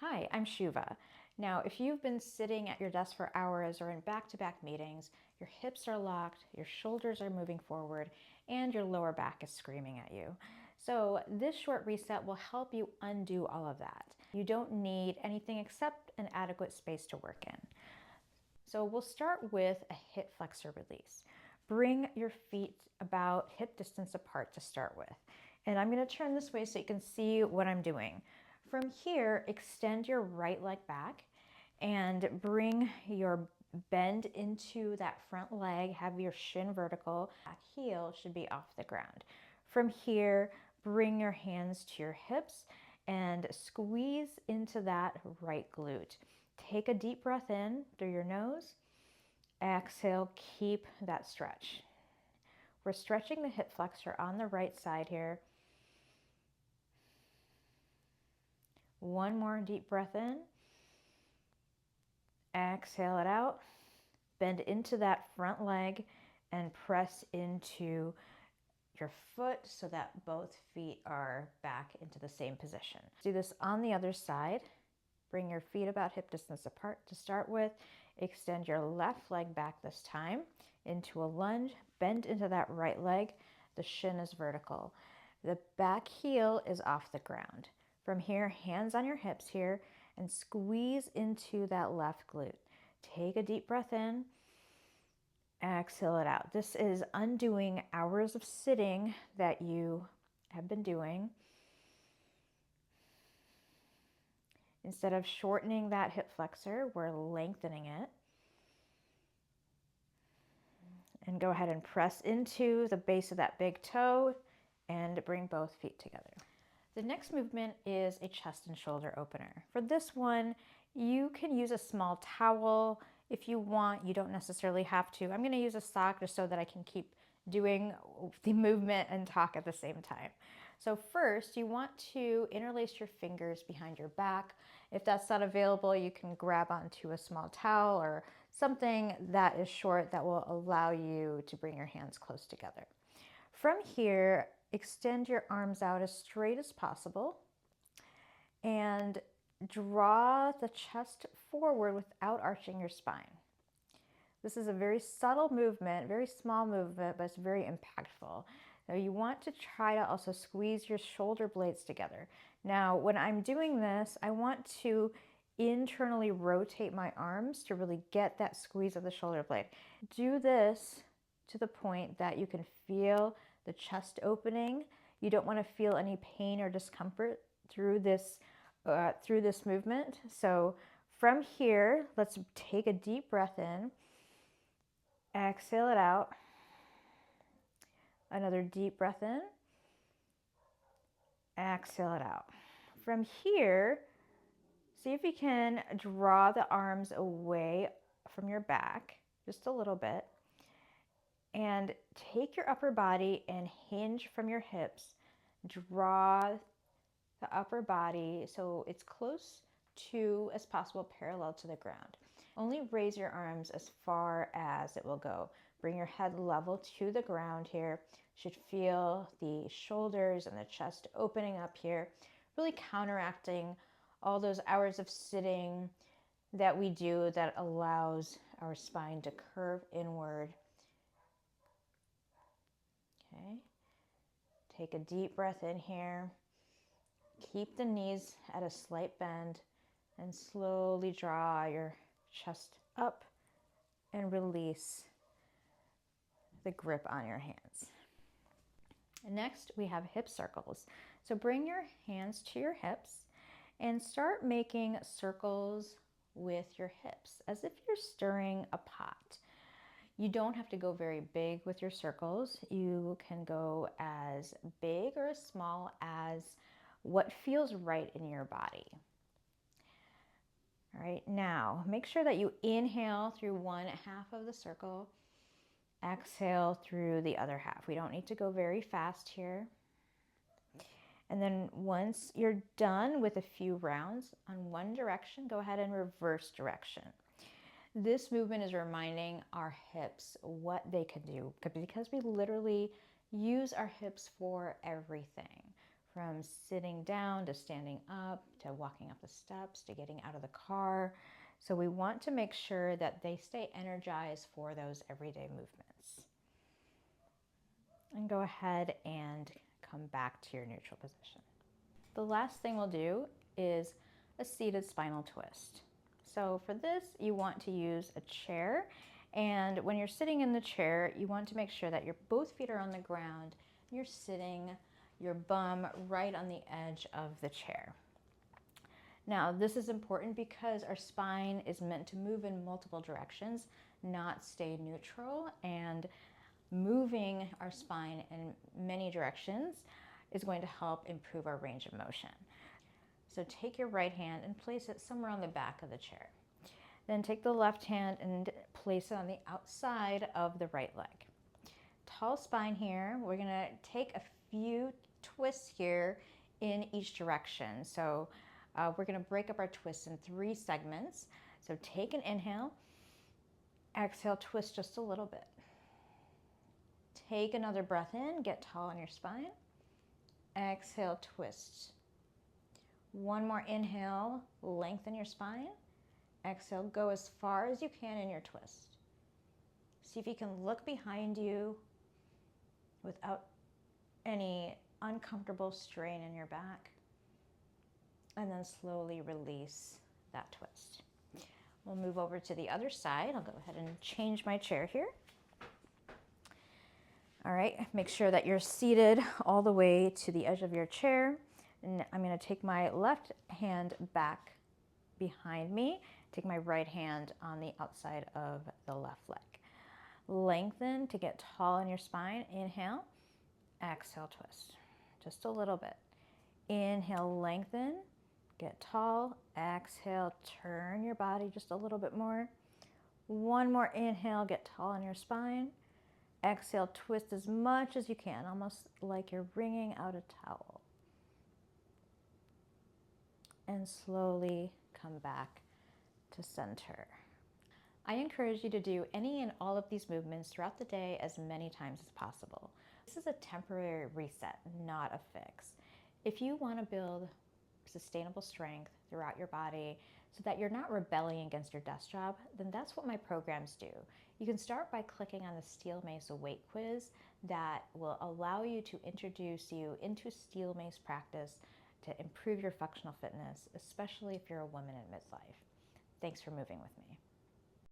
Hi, I'm Shuva. Now, if you've been sitting at your desk for hours or in back-to-back meetings, your hips are locked, your shoulders are moving forward, and your lower back is screaming at you. So this short reset will help you undo all of that. You don't need anything except an adequate space to work in. So we'll start with a hip flexor release. Bring your feet about hip distance apart to start with. And I'm going to turn this way so you can see what I'm doing. From here, extend your right leg back and bring your bend into that front leg, have your shin vertical, back heel should be off the ground. From here, bring your hands to your hips and squeeze into that right glute. Take a deep breath in through your nose. Exhale, keep that stretch. We're stretching the hip flexor on the right side here. One more deep breath in. Exhale it out. Bend into that front leg and press into your foot so that both feet are back into the same position. Do this on the other side. Bring your feet about hip distance apart to start with. Extend your left leg back this time into a lunge. Bend into that right leg. The shin is vertical. The back heel is off the ground. From here, hands on your hips here and squeeze into that left glute. Take a deep breath in. Exhale it out. This is undoing hours of sitting that you have been doing. Instead of shortening that hip flexor, we're lengthening it. And go ahead and press into the base of that big toe and bring both feet together. The next movement is a chest and shoulder opener. For this one, you can use a small towel if you want. You don't necessarily have to. I'm going to use a sock just so that I can keep doing the movement and talk at the same time. So first, you want to interlace your fingers behind your back. If that's not available, you can grab onto a small towel or something that is short that will allow you to bring your hands close together. From here, extend your arms out as straight as possible and draw the chest forward without arching your spine. This is a very subtle movement, very small movement, but it's very impactful. Now you want to try to also squeeze your shoulder blades together. Now, when I'm doing this, I want to internally rotate my arms to really get that squeeze of the shoulder blade. Do this to the point that you can feel the chest opening. You don't want to feel any pain or discomfort through this movement. So from here, let's take a deep breath in. Exhale it out. Another deep breath in. Exhale it out. From here, see if you can draw the arms away from your back just a little bit. And take your upper body and hinge from your hips. Draw the upper body so it's close to, as possible, parallel to the ground. Only raise your arms as far as it will go. Bring your head level to the ground here. You should feel the shoulders and the chest opening up here, really counteracting all those hours of sitting that we do that allows our spine to curve inward. Okay, take a deep breath in here. Keep the knees at a slight bend and slowly draw your chest up and release the grip on your hands. Next, we have hip circles. So bring your hands to your hips and start making circles with your hips as if you're stirring a pot. You don't have to go very big with your circles. You can go as big or as small as what feels right in your body. All right, now make sure that you inhale through one half of the circle, exhale through the other half. We don't need to go very fast here. And then once you're done with a few rounds on one direction, go ahead and reverse direction. This movement is reminding our hips what they can do because we literally use our hips for everything, from sitting down to standing up to walking up the steps to getting out of the car. So we want to make sure that they stay energized for those everyday movements. And go ahead and come back to your neutral position. The last thing we'll do is a seated spinal twist. So for this, you want to use a chair. And when you're sitting in the chair, you want to make sure that your both feet are on the ground. You're sitting your bum right on the edge of the chair. Now, this is important because our spine is meant to move in multiple directions, not stay neutral, and moving our spine in many directions is going to help improve our range of motion. So take your right hand and place it somewhere on the back of the chair. Then take the left hand and place it on the outside of the right leg. Tall spine here. We're gonna take a few twists here in each direction. So we're gonna break up our twists in 3 segments. So take an inhale, exhale, twist just a little bit. Take another breath in, get tall on your spine. Exhale, twist. One more inhale, lengthen your spine. Exhale, go as far as you can in your twist. See if you can look behind you without any uncomfortable strain in your back. And then slowly release that twist. We'll move over to the other side. I'll go ahead and change my chair here. All right, make sure that you're seated all the way to the edge of your chair. And I'm going to take my left hand back behind me, take my right hand on the outside of the left leg. Lengthen to get tall in your spine. Inhale, exhale, twist. Just a little bit. Inhale, lengthen, get tall. Exhale, turn your body just a little bit more. One more inhale, get tall in your spine. Exhale, twist as much as you can, almost like you're wringing out a towel. And slowly come back to center. I encourage you to do any and all of these movements throughout the day as many times as possible. This is a temporary reset, not a fix. If you want to build sustainable strength throughout your body so that you're not rebelling against your desk job, then that's what my programs do. You can start by clicking on the Steel Mace Weight Quiz that will allow you to introduce you into Steel Mace practice to improve your functional fitness, especially if you're a woman in midlife. Thanks for moving with me.